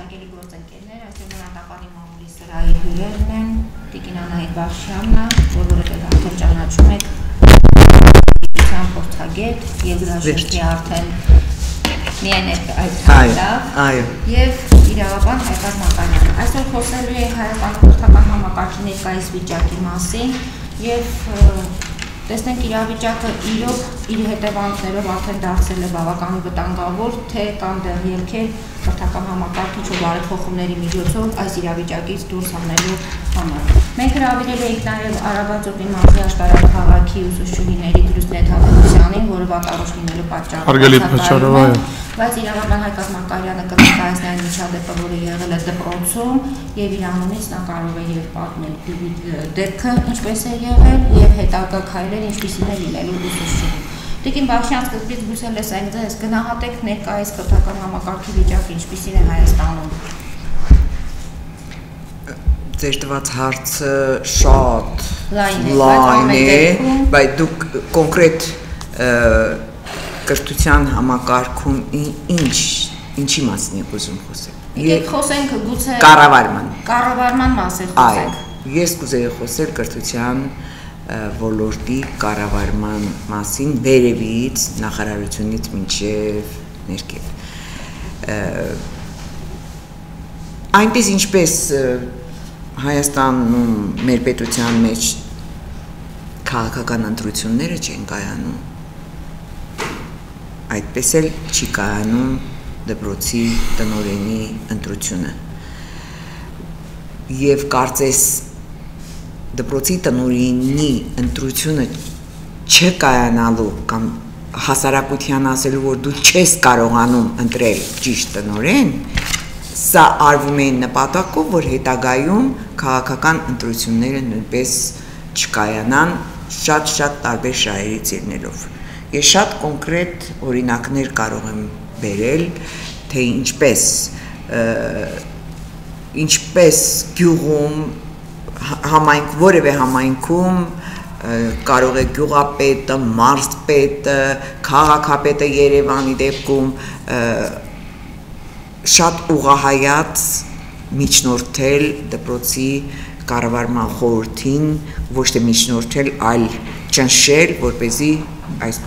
հարգելի գործընկերներ, այսօր Նորատապանի մամուլի սրահի հյուրերն են Տիկին Անահիտ Բախշյանն, որը արդեն ճանաչում եք, փորձագետ, եւ Գրաշենքի արդեն միայն այդ հարցով, եւ իրավաբան Հայկազ Մակարյանը։ Այսօր խոսելու ենք հայկական խորհրդական համակարգի ներկայիս վիճակի մասին եւ տեսնենք իրավիճակը իրոք իր հետևանքներով արդեն դարձել է բավականին վտանգավոր, թե կան դեռ ելքեր խորհրդական համակարգի բարեփոխումների միջոցով այս իրավիճակից դուրս հանելու համար։ Մենք հրավիրել էինք նաև Արաբածոտնի մարզի աշտարակ քաղաքի ուսուցչուհիների Դրուսնեթ Հակոբյանին, որը վատառոշ լինելու պատճառով բայց իրավաբան Հայկազ Մակարյանը կներկայացնի այն միջադեպը, որը եղել է դպրոցում, եւ իր անունից նա կարող է եւ պատմել դեպքը ինչպես է եղել եւ հետագա քայլեր ինչպիսին է լինելու ուսուցչուհին։ Տիկին Բախշյան, սկզբից գուցե լսենք ձեզ, գնահատեք ներկայիս խորհրդական համակարգի վիճակը ինչպիսին է Հայաստանում։ Ձեր տված հարցը շատ լայն է, բայց դուք կոնկրետ կրթության համակարգում ինչի մասին եք ուզում խոսել։ Եկեք խոսենք գուցե կառավարման մասին խոսենք։ Ես կուզեի խոսել կրթության ոլորտի կառավարման մասին վերևից, նախարարությունից մինչև ներքև։ Այնպես ինչպես Հայաստանում մեր պետության մեջ քաղաքական ընտրությունները չեն կայանում, այդպես էլ չի կայանում դպրոցի տնօրենի ընտրությունը։ Եվ կարծես դպրոցի տնօրենի ընտրությունը չկայանալու կամ հասարակության ասելու, որ դու չես կարողանում ընտրել ճիշտ տնօրեն, սա արվում է նպատակով, որ հետագայում քաղաքական ընտրությունները նույնպես չկայանան շատ տարբեր շահերից ելնելով։ Ես շատ կոնկրետ օրինակներ կարող եմ բերել, թե ինչպես գյուղում, որևէ համայնքում կարող է գյուղապետը, մարզպետը, քաղաքապետը Երևանի դեպքում շատ ուղղահայաց միջնորդել դպրոցի կառավարման խորհրդին, ոչ թե միջնորդել, այլ ճնշել, որպեսզի այս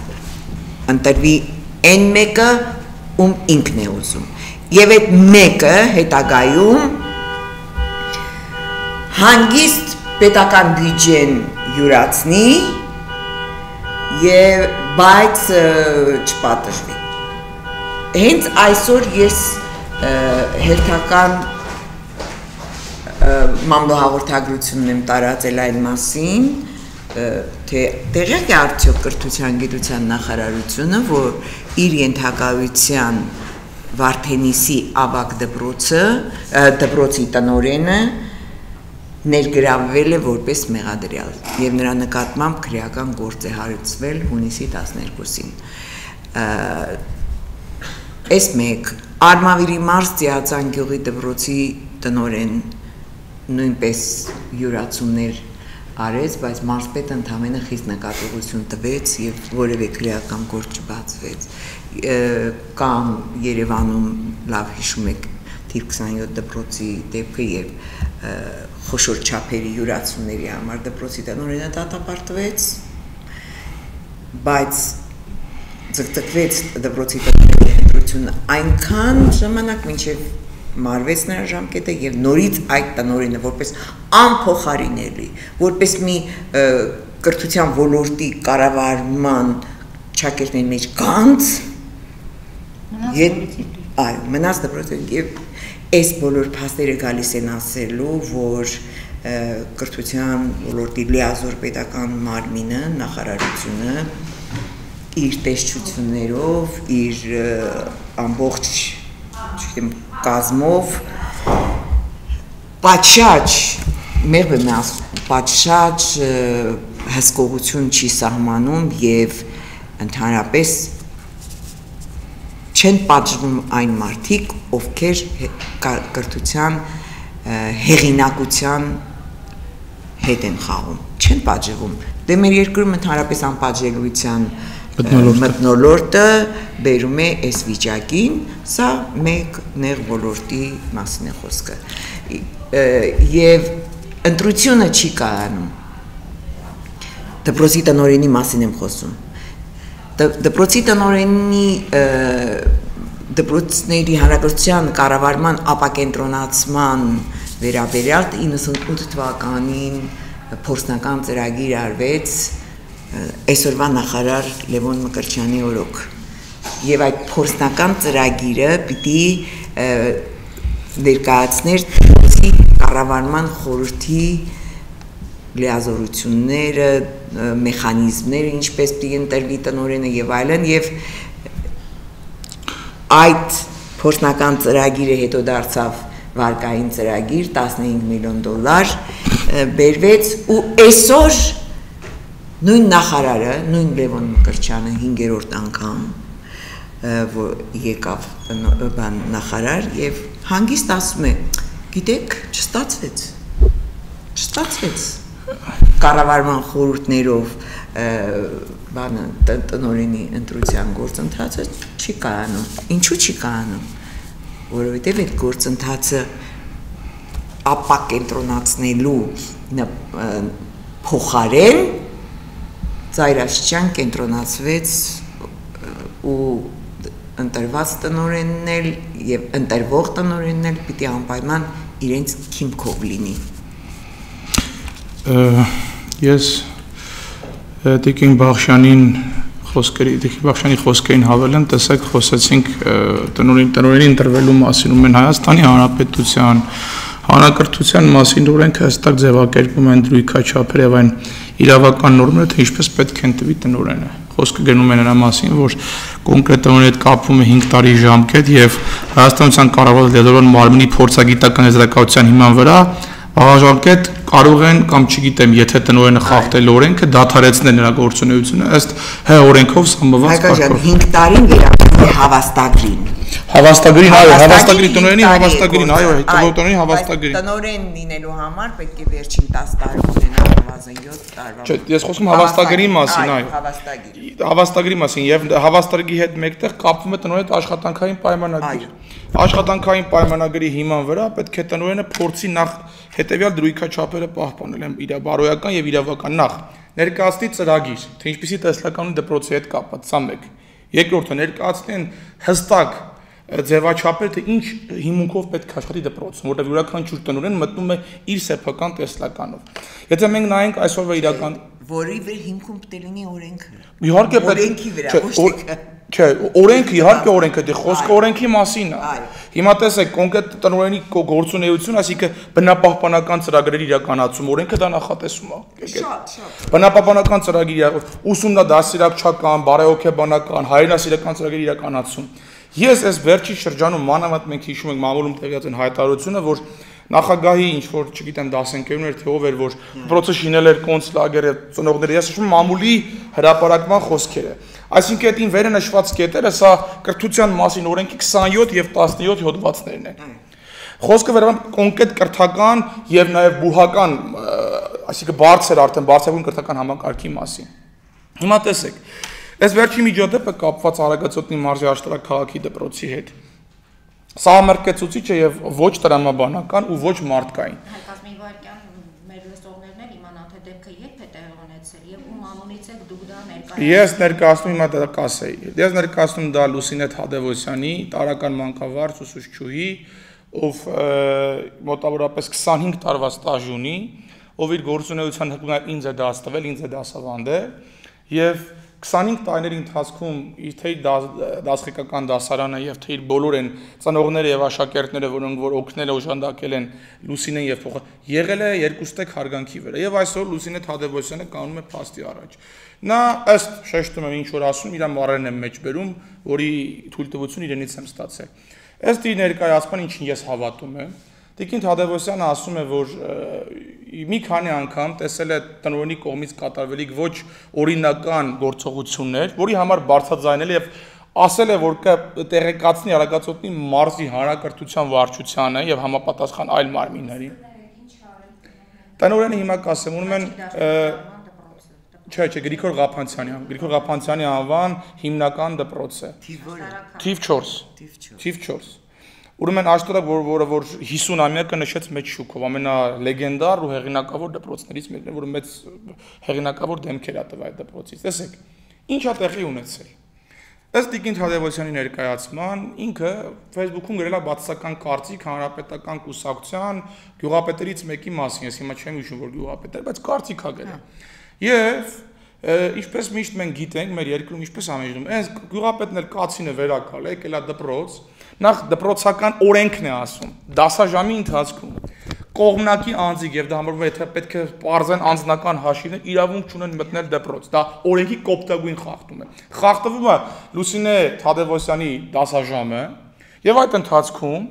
ընտրվի այն մեկը, ում ինքն է ուզում։ Եվ այդ մեկը հետագայում հանգիստ պետական բյուջեն յուրացնի եւ բայց չպատժվի։ Հենց այսօր ես հերթական մամլոհաղորդագրությունն եմ տարածել այն մասին, թե տեղյակ է արդյոք կրթության գիտության նախարարությունը, որ իր ենթակայության Վարդենիսի ավագ դպրոցի տնօրենը ներգրավվել է որպես մեղադրյալ եւ նրա նկատմամբ քրեական գործ է հարուցվել հունիսի 12-ին։ Այս մեկ Արմավիրի մարզ Ծիածան գյուղի դպրոցի տնօրեն նույնպես յուրացումներ արեց, բայց մարզպետը ընդամենը խիստ նկատողություն տվեց եւ որևէ քրեական գործ չբացվեց։ Կամ Երևանում լավ հիշում եք թիվ 27 դպրոցի դեպքը, երբ խոշոր չափերի յուրացումների համար դպրոցի տնօրենը դատապարտվեց, բայց ձգձգվեց դպրոցի տնօրենի ընտրությունը այնքան ժամանակ մինչև մարվեց նրա ժամկետը եւ նորից այդ տնօրենը որպես անփոխարինելի, որպես մի կրթության ոլորտի կառավարման ճակերտների մեջ կանց մնաց դպրոցում եւ այս բոլոր փաստերը գալիս են ասելու, որ կրթության ոլորտի լիազոր պետական մարմինը, նախարարությունը իր տեսչություններով, իր ամբողջ կազմով պատշաճ հսկողություն չի սահմանում եւ ընդհանրապես չեն պատժվում այն մարդիկ, ովքեր կրթության հեղինակության հետ են խաղում, չեն պատժվում։ Դե մեր երկրում ընդհանրապես անպատժելիության մթնոլորտը բերում է այս վիճակին, սա մեկ նեղ ոլորտի մասին է խոսքը։ Եվ ընտրությունը չի կայանում։ Դպրոցի տնօրենի մասին եմ խոսում։ Դպրոցի տնօրենի դպրոցների հանրակրթության կառավարման ապակենտրոնացման վերաբերյալ 98 թվականին փորձնական ծրագիր արվեց այսօրվա նախարար Լևոն Մկրտչյանի օրոք եւ այդ փորձնական ծրագիրը պիտի ներկայացներ դպրոցի կառավարման խորհրդի լիազորությունները, մեխանիզմները, ինչպես պիտի ընտրվի տնօրենը եւ այլն եւ այդ փորձնական ծրագիրը հետո դարձավ վարկային ծրագիր $15 միլիոն բերվեց ու այսօր նույն նախարարը, նույն Լևոն Մկրտչյանը 5-րդ անգամ եկավ նախարար եւ հանգիստ ասում է, գիտեք, չստացվեց կառավարման խորհուրդներով տնօրենի ընտրության գործընթացը չի կայանում։ Ինչու չի կայանում? Որովհետև այդ գործընթացը ապակենտրոնացնելու փոխարեն ծայրաստիճան կենտրոնացվեց ու ընտրված տնօրենն էլ եւ ընտրվող տնօրենն էլ պիտի անպայման իրենց քիմքով լինի։ Ես Տիկին Բախշյանի խոսքերին հավելեմ, տեսեք, խոսեցինք տնօրենի ընտրվելու մասին ում են Հայաստանի Հանրապետության հանրակրթության մասին օրենքը հստակ ձևակերպում են դրույքաչափեր եւ այն իրավական նորմերը, թե ինչպես պետք է ընտրվի տնօրենը։ Խոսքը գնում է նրա մասին, որ կոնկրետ տնօրենի հետ կապվում է 5 տարի ժամկետ եւ Հայաստանության կառավարության լիազորական մարմնի փորձագիտական եզրակացության հիման վրա Աղաժամկետ կարող են կամ չգիտեմ, եթե տնօրենը խախտել օրենքը, դադարեցնել նրա գործունեությունը ըստ հ օրենքով սահմանված կարգով։ 5 տարին վերաբերում է հավաստագրին։ Հավաստագրին, այո, հավաստագրի տնօրենի հավաստագրին, այո, տնօրենի հավաստագրին։ Տնօրեն լինելու համար պետք է վերջին 10 տարի ունենա առնվազն 7 տարվա։ Չէ, ես խոսում հավաստագրի մասին, այո։ Հավաստագրի մասին եւ հավաստագրի հետ մեկտեղ կապվում է տնօրենի աշխատանքային պայմանագիր։ Աշխատանքային պայմանագրի հիման վրա պետք է տնօրենը փորձի նախ հետեւյալ դրույքաչափերը պահպանել են իր բարոյական եւ իրավական նախ ներկայացնի ծրագիր, թե ինչպիսի տեսլականու դպրոցի հետ կապված, սա մեկ։ Երկրորդը ներկայացնեն հստակ ձևաչափեր, թե ինչ հիմունքով պետք է աշխատի դպրոցում, որտեղ յուրաքանչյուր տնօրեն մտնում է իր սեփական տեսլականով։ Եթե մենք նայենք այսօրվա իրական որի վեր հիմքում պետք է լինի օրենքը։ Իհարկե օրենքի վրա, ոչ թե Չէ, օրենքը իհարկե օրենքը, դե խոսքը օրենքի մասին է։ Հիմա տեսեք, կոնկրետ տնօրենի գործունեություն, այսինքն բնապահպանական ծրագրերի իրականացում, օրենքը դա նախատեսում է։ Շատ։ Բնապահպանական ծրագրի ուսումնադաստիարակչական, բարեհոգեբանական, հայրենասիրական ծրագրերի իրականացում։ Ես այս վերջի շրջանում մանավանդ մենք հիշում ենք մամուլում տեղյակ են հայտարարությունը, որ նախագահի ինչ որ, չգիտեմ, դասընկերներ թե ով էր, որ դպրոցը շինել էր կոնսուլագերը, ծնողները, ես հիշում մամուլի հրապարակման խոսքերը։ Այսինքն այդին վերը նշված կետերը սա կրթության մասին օրենքի 27 եւ 17 հոդվածներն են։ Խոսքը վերաբերում կոնկրետ կրթական եւ նաեւ բուհական, այսինքն բարձր արդեն բարձրագույն կրթական համակարգի մասին։ Հիմա տեսեք, այս վերջի միջադեպը կապված Արագածոտնի մարզի աշտարակ քաղաքի դպրոցի հետ։ Սա ամերկեցուցիչ է եւ ոչ տրամաբանական ու ոչ մարդկային։ Հայկազմի վարքյան մեր լսողներն էլ իմանան թե դեպքը երբ է տեղի ունեցել եւ ում անունից եք դուք դա ներկայացնում։ Ես ներկայացնում հիմա դա կասեի։ Ես ներկայացնում դա Լուսինե Թադևոսյանի, տարական մանկավարժ ուսուցչուհի, ով մոտավորապես 25 տարվա ստաժ ունի, ով իր գործունեության հնարավորինս ինձ է դաս տվել, ինձ է դասավանդել եւ 25 տարիների ընթացքում թե դասղեկական դասարանը եւ թե իր բոլոր են ծնողները եւ աշակերտները, որոնք որ օգնել օժանդակել են Լուսինեն եւ եղել է երկուստեք հարգանքի վրա եւ այսօր Լուսինե Թադևոսյանը կանում է փաստի առաջ։ Նա ըստ շեշտում եմ ինչ որ ասում, իր մառերն եմ մեջ բերում, որի թույլտվություն իրենից եմ ստացել։ Ըստ իր ներկայացման ինչին ես հավատում եմ, Տիկին Թադևոսյանը ասում է, որ մի քանի անգամ տեսել է տնօրենի կողմից կատարվելիք ոչ օրինական գործողություններ, որի համար բարձրաձայնել եւ ասել է, որ կտեղեկացնի Արագածոտնի մարզի հանրակրթության վարչությանը եւ համապատասխան այլ մարմիններին։ Տնօրենը հիմա կասեմ, ունում են Չէ, Գրիգոր Ղափանցյանի անվան հիմնական դպրոցը։ Թիվ 4։ Ուրեմն աշտարակ, որը 50-ամյակը նշեց Մեծ Շուկով, ամենալեգենդար ու հեղինակավոր դպրոցներից մեկն է, որը մեծ հեղինակավոր դեմքեր ա տվել այդ դպրոցից։ Տեսեք, ինչ ա տեղի ունեցել։ Ըստ Տիկին Թադևոսյանի ներկայացման, ինքը Facebook-ում գրել է բացասական կարծիք հանրապետական կուսակցության գյուղապետերից մեկի մասին, ես հիմա չեմ հիշում, որ գյուղապետեր, բայց կարծիք ա գրել։ Եվ ինչպես միշտ մենք գիտենք, մեր երկրում ինչպես ամենժում, այս գյուղապետն էլ կացին է վերակալ, եկել է դպրոց, նախ դպրոցական օրենքն է ասում, դասաժամի ընթացքում կողմնակի անձիկ եւ դա համարվում է, թե պետք է պարզեն անձնական հաշիվներ, իրավունք չունեն մտնել դպրոց, դա օրենքի կոպտագույն խախտում է։ Խախտվում է Լուսինե Թադևոսյանի դասաժամը եւ այդ ընթացքում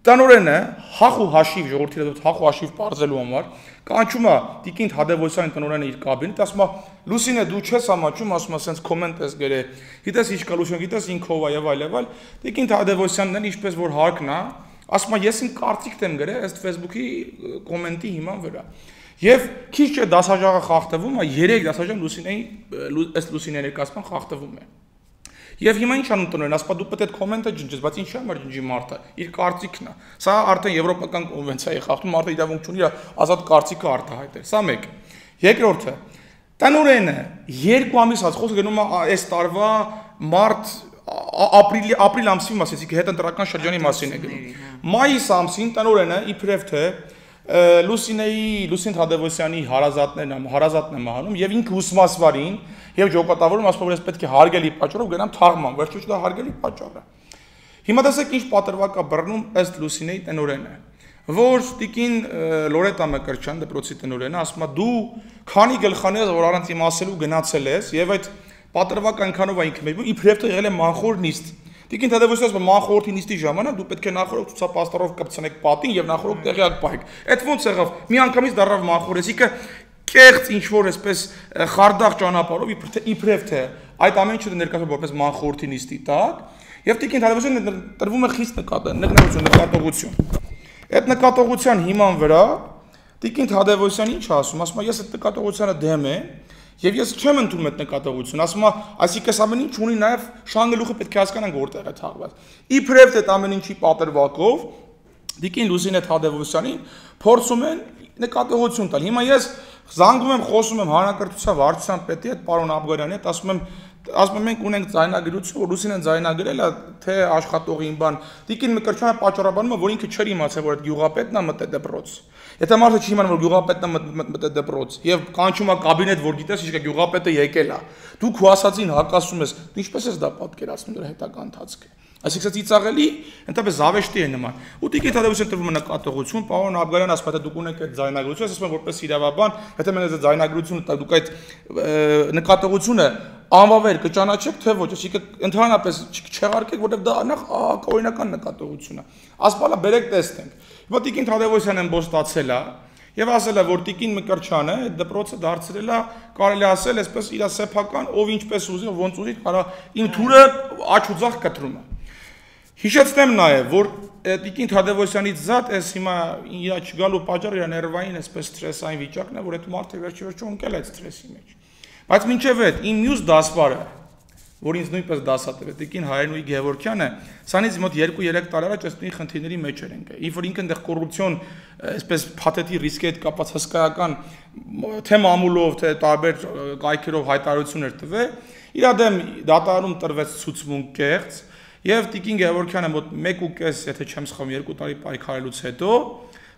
տնօրենը հախ ու հաշիվ ժողովրդի հետ հախ ու հաշիվ պարզելու համար կանչում է Տիկին Թադևոսյանի տնօրենը իր կաբինետ, ասում է Լուսինե դու չես ամաչում, ասում է ասենց կոմենտ ես գրել, գիտես ինչ կա Լուսինե, գիտես ինքով է եւ այլ։ Տիկին Թադևոսյանն էլ ինչպես որ հարկն է, ասում է ես իմ կարծիքն եմ գրել ըստ Facebook-ի կոմենտի հիման վրա։ Եվ քիչ չէ դասաժողովը խախտվում է, 3 դասաժողով Լուսինեի ըստ Լուսինեի ներկայացման խախտվում է։ Եվ հիմա ինչ անում տնօրեն, ասում է դու պետք է կոմենտը ջնջես, բայց ինչի համար ջնջի մարդը, իր կարծիքն է։ Սա արդեն եվրոպական կոնվենցիայի խախտում, մարդը իրավունք չունի իր ազատ կարծիքը արտահայտել։ Սա մեկ։ Երկրորդը, տնօրենը 2 ամիսած խոսքը գնում է այս տարվա մարտ ապրիլ ամսի մասին, իսկ հետընտրական շրջանի մասին է գնում։ Մայիս ամսին տնօրենը իբրև թե Լուսին Թադևոսյանի հարազատն է մահանում եւ ինքը ուսմասվարին եւ ջոկատավորում ասում որ ես պետք է հարգելի պատճառով գնամ թաղման, վերջում դա հարգելի պատճառ է։ Հիմա տեսեք ինչ պատրվակ է բռնում ըստ Լուսինեի տնօրենը, որ Տիկին Լորետա Մկրտչյան դպրոցի տնօրենը ասում է դու քանի գլխանես որ առանց իմացելու գնացել ես եւ այդ պատրվակ այնքանով է ինքը մեծ իբրև թե եղել է մանխոր նիստ։ Տիկին Թադևոսյանը ասում է մանխորթի նիստի ժամանակ դու պետք է նախորդ ցուցապաստառով կպցնեք պատին եւ նախորդ տեղյակ պահեք։ Այդ ոնց եղավ։ Միանգամից դառավ մանխոր, այսինքն կեղծ ինչ որ այսպես խարդախ ճանապարհով իբրև թե այդ ամեն ինչը ներկայացվում որպես մանխորթի նիստի տակ եւ Տիկին Թադևոսյանը տրվում է խիստ նկատողություն։ Այդ նկատողության հիման վրա Տիկին Թադևոսյանը ինչ ասում, ասում է ես այդ նկատողությանը դեմ եմ եւ ես չեմ ընդունում այդ նկատողությունը, ասում է, այսինքն ամեն ինչ ունի նաեւ շանգելուխը պետք է հասկանանք որտեղ է թաղված։ Իբրև թե ամեն ինչի պատրվակով Տիկին Լուսինե Թադևոսյանին փորձում են նկատողություն տալ։ Հիմա ես զանգում եմ, խոսում եմ հանրակրթության վարչության պետի հետ, պարոն Աբգարյանի հետ, ասում եմ մենք ունենք ձայնագրություն, որ Լուսինեն ձայնագրել է թե աշխատողին բան։ Տիկին Մկրտչյանը պատճառաբանում է, որ ինքը չէր իմացել, որ այդ գյուղապետն է մտել դպրոց։ Եթե մարդը չի իմանում, որ գյուղապետն է մտել դպրոց եւ կանչում է կաբինետ, որ գիտես ինչ կա գյուղապետը եկել է, դու քո ասածին հակասում ես, դու ինչպես ես դա պատկերացնում դրա հետագա ընթացքը։ Այսինքն ծիծաղելի, ընդհանրապես զավեշտի է նման։ Ու Տիկին Թադևոսյանը տրվում է նկատողություն, պարոն Աբգարյանը ասում է, թե դուք ունեք այդ ձայնագրությունը, ասում եմ որպես իրավաբան, եթե մենք այդ ձայնագրությունը տակ, դուք այդ նկատողությունը անվավեր կճանաչեք, թե ոչ, այսինքն ընդհանրապես չեղարկեք, որովհետև դա նախ օրինական նկատողություն է։ Ասպալա բերեք տեսնենք։ Հիմա Տիկին Թադևոսյանն ըմբոստացել է եւ ասել է, որ Տիկին Մկրտչյանը այդ դպրոցը դարձրել է, կարելի ասել, այսպես իր սեփական, ով ինչպես ուզի, ոնց ուզի, կարա իմ թուրը աչ ու ձախ կտրում է։ Հիշեցնեմ նաեւ, որ Տիկին Թադևոսյանից զատ էս հիմա իր չգալու պատճառը իր ներվային այսպես սթրեսային վիճակն է, որ այդ մարդը վերջի ընկել է այդ սթրեսի մեջ։ Բայց մինչև այդ իմ մյուս դասվարը, որ ինձ նույնպես դասատեր է Տիկին Հայրենուհի Գևորգյանը, սանից մոտ 2-3 տարի առաջ այս նույն խնդիրների մեջ էր ընկել։ Ինչ որ ինքը այնտեղ կոռուպցիոն, այսպես փաթեթի ռիսկի հետ կապված հսկայական թե մամուլով, թե տարբեր կայքերով հայտարարություններ տվել, իր դեմ դատարանում տրվեց ցուցմունք կեղծ, եւ Տիկին Գևորգյանը մոտ 1.5, եթե չեմ սխալվում, 2 տարի պայքարելուց հետո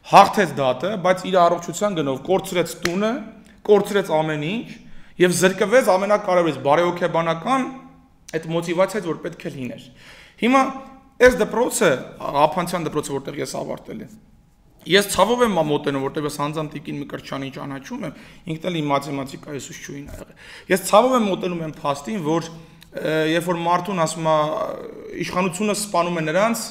հաղթեց դատը, բայց իր առողջության գնով կորցրեց տունը, կորցրեց ամեն ինչ եւ զրկվեց ամենակարևորից բարեօքեբանական այդ մոտիվացիայից, որ պետք է լիներ։ Հիմա այս դպրոցը, Ղափանցյան դպրոցը, որտեղ ես ավարտել եմ, ես ցավով եմ մոտենում, որտեղ ես անձամբ Տիկին Մկրտչյանին ճանաչում եմ, ինքն էլ իմ մաթեմատիկայի ուսուցչուհին ա եղել։ Ես ցավով եմ մոտենում եմ փաստին, որ երբ որ մարդուն ասում է իշխանությունը սպանում է նրանց,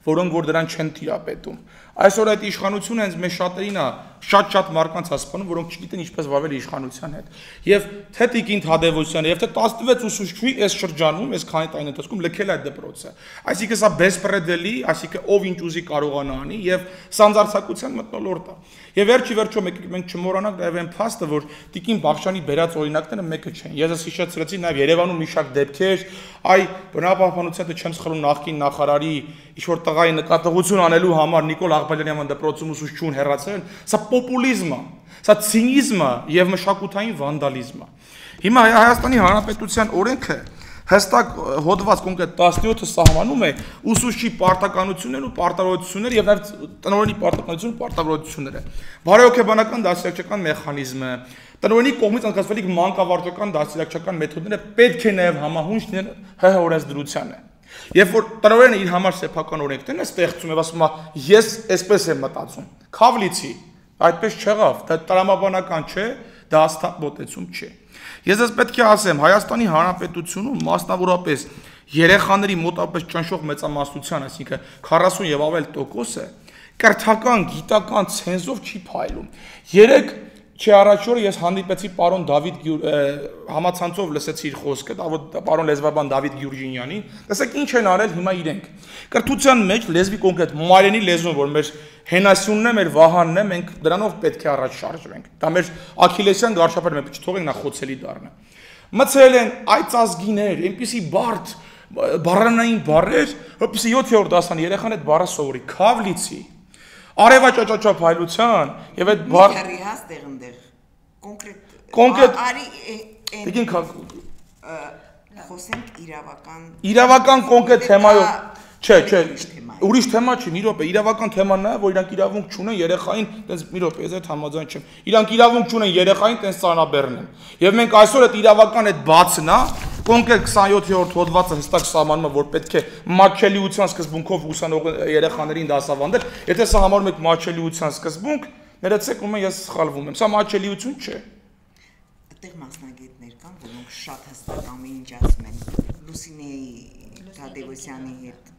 որոնք որ դրան չեն տիրապետում։ Այսօր այդ իշխանությունը հենց մեզ շատերին է շատ մարկանց հասկանում, որոնք չգիտեն ինչպես վարվել իշխանության հետ։ Եվ թե Տիկին Թադևոսյանը, եւ թե 16 ուսուցչուհի այս շրջանում, այս քանի տարի ընթացքում լքել այդ դպրոցը։ Այսինքն սա բեսպրեդելի, այսինքն ով ինչ ուզի կարողանա անի եւ սանձարցակության մթնոլորտ է։ Եվ վերջի մենք չմոռանանք նաեւ այն փաստը, որ Տիկին Բախշյանի բերած օրինակները մեկը չեն։ Ես հիշեցրեցի նաեւ Երևանում մի շարք դեպքեր, այ բնապահպանության չեմ սխալվում նախկին նախարարի ինչ-որ տղայի նկատողություն անելու համար Նիկոլ Աղբալյանի դպրոցում ուսուցչուն հեռացել, սա պոպուլիզմ է, սա ցինիզմ է եւ մշակութային վանդալիզմ է։ Հիմա Հայաստանի Հանրապետության օրենքը հստակ հոդված կոնկրետ 17-ը սահմանում է ուսուցչի պարտականություններն ու պարտավորությունները եւ նաեւ տնօրենի պարտականությունն ու պարտավորությունները։ Բարեհոգեբանական դաստիարակչական մեխանիզմը, տնօրենի կողմից անցկացվելիք մանկավարժական դաստիարակչական մեթոդները պետք է նաեւ համահունչ լինեն ՀՀ օրենսդրությանը։ Երբ որ տնօրենը իր համար սեփական օրենքներն է ստեղծում եւ ասում է ես այսպես եմ մտածում, քավլիցի, այդպես չեղավ, դա տրամաբանական չէ, դա հաստատ մոտեցում չէ։ Ես ես պետք է ասեմ, Հայաստանի Հանրապետությունում մասնավորապես երեխաների մոտավորապես ճնշող մեծամասնության, այսինքն 40 եւ ավել տոկոսը կրթական, գիտական ցենզով չի փայլում։ Երեք Չէ առաջ օրը ես հանդիպեցի պարոն Դավիթ համացանցով լսեցի իր խոսքը, պարոն լեզվաբան Դավիթ Գյուրջինյանին, տեսեք ինչ են արել հիմա իրենք։ Կրթության մեջ լեզվի կոնկրետ մայրենի լեզուն, որ մեր հենասյունն է, մեր վահանն է, մենք դրանով պետք է առաջ շարժվենք։ Դա մեր աքիլեսյան գարշապարը մենք չթողենք նա խոցելի դառնա։ Մցել են այծազգիներ, այնպիսի բարդ բառարանային բառեր, որպեսզի 7-րդ դասան երեխան այդ բառը սովորի, քավլիցի Արևաճաճաճա փայլության եւ այդ բառ հաստեղ ընդեղ կոնկրետ արի Տիկին խոսենք իրավական կոնկրետ թեմայով չէ ուրիշ թեմա չի մի րոպե իրավական թեման է որ իրանք իրավունք չունեն երեխային տենց մի րոպե ես այդ համաձայն չեմ իրանք իրավունք չունեն երեխային տենց ծանրաբեռնեն եւ մենք այսօր այդ իրավական այդ բացն է կոնկրետ 27-րդ հոդվածը հստակ սահմանում է որ պետք է մատչելիության սկզբունքով ուսանող երեխաներին դասավանդել եթե սա համարում եք մատչելիության սկզբունք ներեցեք ում ես սխալվում եմ սա մատչելիություն չէ այդտեղ մասնագետներ կան որոնք շատ հստակ ամեն ինչ ասում են Լուսինեի Թադևոսյանի հետ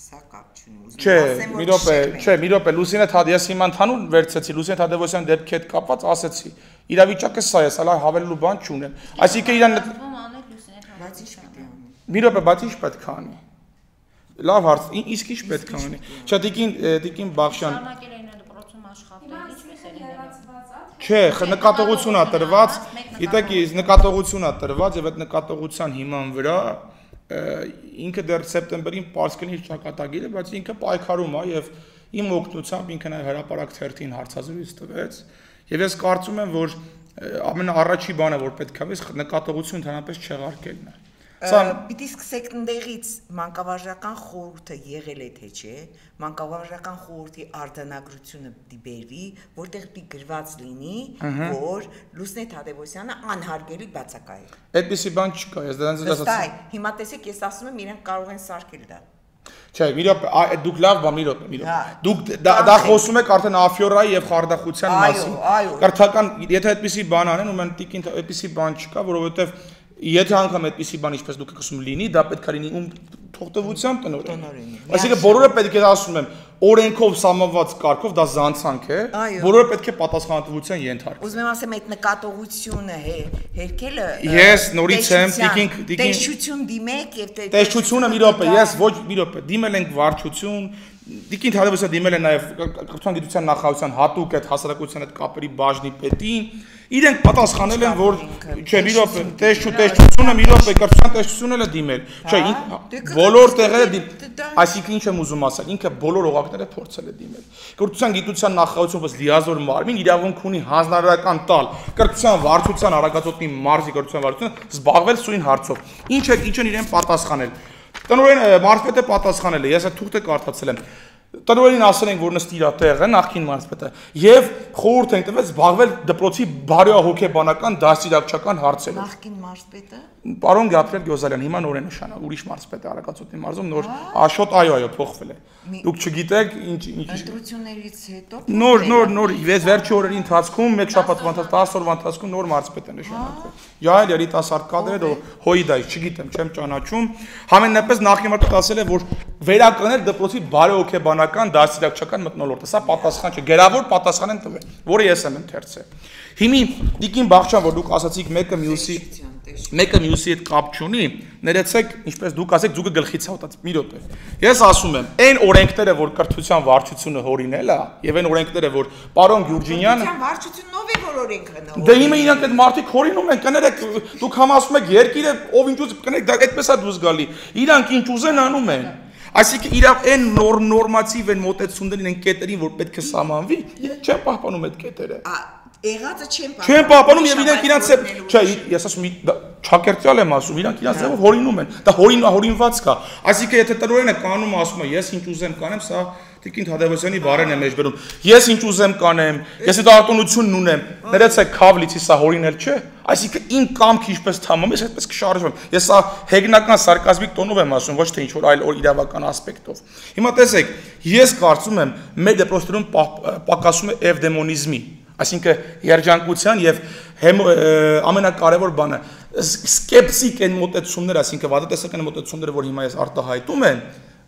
սա կապ չունի Չէ, մի րոպե, Լուսինե ես հիմա ընդհանուր վերցեցի, Լուսինե Թադևոսյանի դեպքի հետ կապված ասեցի։ Իրավիճակը սա է, սա հավելելու բան չունեմ։ Այսինքն իրան Մի րոպե, բայց ինչ պետք է անի։ Լավ հարց, իսկ ինչ պետք է անի։ Չէ, Տիկին Բախշյան։ Չէ, նկատողություն է տրված, գիտեք, նկատողություն է տրված եւ այդ նկատողության հիման վրա ինքը դեռ սեպտեմբերին պարզկնի իր ճակատագիրը, բայց ինքը պայքարում է եւ իմ օգնությամբ ինքը նաեւ հրապարակ թերթին հարցազրույց տվեց եւ ես կարծում եմ որ ամենաառաջի բանը որ պետք է վես նկատողություն ընդհանրապես չեղարկելն է Պիտի սկսեք ընդեղից մանկավարժական խորհուրդը եղել է թե չէ մանկավարժական խորհրդի արձանագրությունը պիտի բերվի որտեղ պիտի գրված լինի որ Լուսինե Թադևոսյանը անհարգելի բացակայ է Այդպիսի բան չկա ես դրանից ասացի հիմա տեսեք ես ասում եմ իրենք կարող են սարքել դա Չէ, մի րոպե, դուք լավ բա մի րոպե։ Դուք դա խոսում եք արդեն աֆյորայի եւ խարդախության մասին։ Կրթական, եթե այդպիսի բան անեն, ուրեմն Տիկին այդպիսի բան չկա, որովհետեւ եթե անգամ այդպիսի բան ինչպես դուք եք ասում լինի, դա պետք է լինի ում թողտվությամբ տնօրենի։ Այսինքն բոլորը պետք է ասում եմ, օրենքով սահմանված կարգով դա զանցանք է, բոլորը պետք է պատասխանատվության ենթարկվեն։ Ուզում եմ ասեմ այդ նկատողությունը հերքելը Ես նորից եմ Տիկին տեսչություն դիմեք եւ տեսչությունը մի րոպե, ես ոչ մի րոպե, դիմել ենք վարչություն Տիկին Թադևոսյանը դիմել է նաև կրթության գիտության նախարարության հատուկ այդ հասարակության այդ կապերի բաժնի պետին իրենք պատասխանել են որ չէ մի րոպե տեսչությունը մի րոպե կրթության տեսչությունն էլ է դիմել չէ բոլոր տեղերը այսինքն ինչ եմ ուզում ասել ինքը բոլոր օղակները փորձել է դիմել կրթության գիտության նախարարությունը պես լիազոր մարմին իրավունք ունի հանձնարարական տալ կրթության վարչության արագածոտնի մարզի կրթության վարչությունը զբաղվել սույն հարցով ինչ են իրեն պատասխանել Տնօրեն մարզպետը պատասխանել է, ես այդ թուղթը կարդացել եմ։ Տնօրենին ասել են, որ նստի իր տեղը, նախկին մարզպետը, եւ խորհուրդ են տվել զբաղվել դպրոցի բարոյահոգեբանական դաստիարակչական հարցերով։ Նախկին մարզպետը Պարոն Գաբրիել Գյոզալյան, հիմա նոր է նշանա, ուրիշ մարզպետ է Արագածոտնի մարզում, նոր Աշոտ այո, փոխվել է։ Դուք չգիտեք ինչ ընտրություններից հետո նոր վերջի օրերի ընթացքում մեկ շաբաթվա ընթացքում 10 օրվա ընթացքում նոր մարզպետ է նշանակվել։ Յայել երիտասարդ կադրեր հոյդայ, չգիտեմ, չեմ ճանաչում։ Համենայնպես նախկին մարզպետը ասել է, որ վերականգնել դպրոցի բարոյահոգեբանական կենտրոնական դաստիարակչական մթնոլորտը, սա պատասխան չէ, գերավոր պատասխան են տվել, որը ես եմ ընթերցել։ Հիմի Տիկին Բաղչյան, որ դուք ասացիք մեկը մյուսի հետ կապ չունի, ներեցեք, ինչպես դուք ասեք, ձուկը գլխից հոտած, մի րոպե։ Ես ասում եմ, այն օրենքները, որ կրթության վարչությունը հորինել է, եւ այն օրենքները, որ պարոն Գյուրջինյանը վարչությունն ով է որ օրենքը նա։ Դե հիմա իրանք այդ մարդիկ հորինում են, կներեք, դուք համասում եք երկիրը, ով ինչ ուզի, կներեք, դա այդպես է դուրս գալի։ Իրանք ինչ ուզեն անում են։ Այսինքն իրավ այն նորմատիվ են մոտեցումներին են կետերին, որ պետք է սահմանվի, չեն պահպանում այդ կետերը։ Եղածը չեն պահպանում եւ իրանք իրանց չէ, ես ասում եմ, Չակերտյալ եմ ասում, իրանք իրանց ձևով հորինում են։ Դա հորինված կա։ Այսինքն եթե տնօրենը կանոնը ասում է, ես ինչ ուզեմ կանեմ, սա Տիկին Թադևոսյանի բառերն է մեջ բերում։ Ես ինչ ուզեմ կանեմ, ես այդ արտոնությունն ունեմ։ Ներեցեք քավլիցի սա հորինել չէ։ Այսինքն իմ կամքը ինչպես թամամ, ես այդպես կշարժվեմ։ Ես սա հեգնական սարկազմիկ տոնով եմ ասում, ոչ թե ինչ որ այլ իրավական ասպեկտով։ Հիմա տեսեք, ես կարծում եմ, մեր դեպրոստերում պակասում է էվդեմոնիզմի, այսինքն երջանկության եւ ամենակարևոր բանը սկեպտիկ են մոտեցումները, այսինքն վատատեսական մոտեցումները, որ հիմա ես արտահայտում են,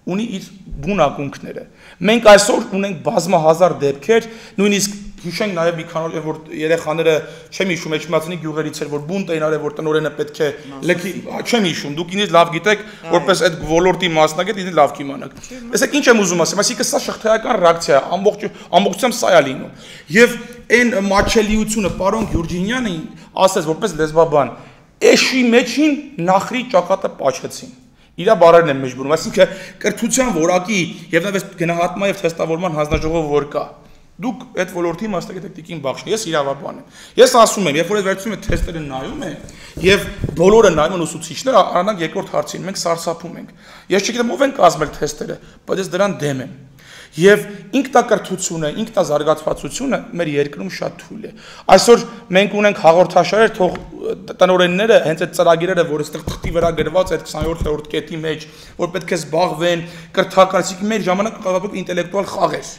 ունի իր բուն ակունքները։ Մենք այսօր ունենք բազմահազար դեպքեր, նույնիսկ հիշենք նաև մի քանի որ երեխաները չեմ հիշում Էջմիածնի գյուղերից էր որ բունտ էին արել որ տնօրենը պետք է լքի չեմ հիշում դուք ինձ լավ գիտեք որպես այդ ոլորտի մասնագետ ինձ լավ կիմանաք տեսեք ինչ եմ ուզում ասեմ այսինքն սա շղթայական ռեակցիա է ամբողջությամբ սա է լինում եւ այն մաչելիությունը պարոն Գյուրջինյանը ասեց որպես լեզվաբան էշի մեջին նախրի ճակատը պաչեցին Իրա բառերն են մեջ բերում, այսինքն կրթության որակի եւ նաեւ գնահատման եւ թեստավորման հանձնաժողովը որ կա։ Դուք այդ ոլորտի մասնագետ եք Տիկին Բաղչյան, ես իրավաբան եմ։ Ես ասում եմ, երբ որ վերցնում եմ թեստերը նայում եմ եւ բոլորը նայում են ուսուցիչները, առանց երկրորդ հարցին մենք սարսափում ենք։ Ես չգիտեմ ով են կազմել թեստերը, բայց ես դրան դեմ եմ։ Եվ ինքնակրթությունը, ինքնազարգացվածությունը մեր երկրում շատ թույլ է։ Այսօր մենք ունենք հաղորդաշարեր, թող տնօրենները հենց այդ ծրագիրները, որ այստեղ թղթի վրա գրված այդ 27-րդ կետի մեջ, որ պետք է զբաղվեն կրթական, այսինքն մեր ժամանակը կապակցված ինտելեկտուալ խաղեր։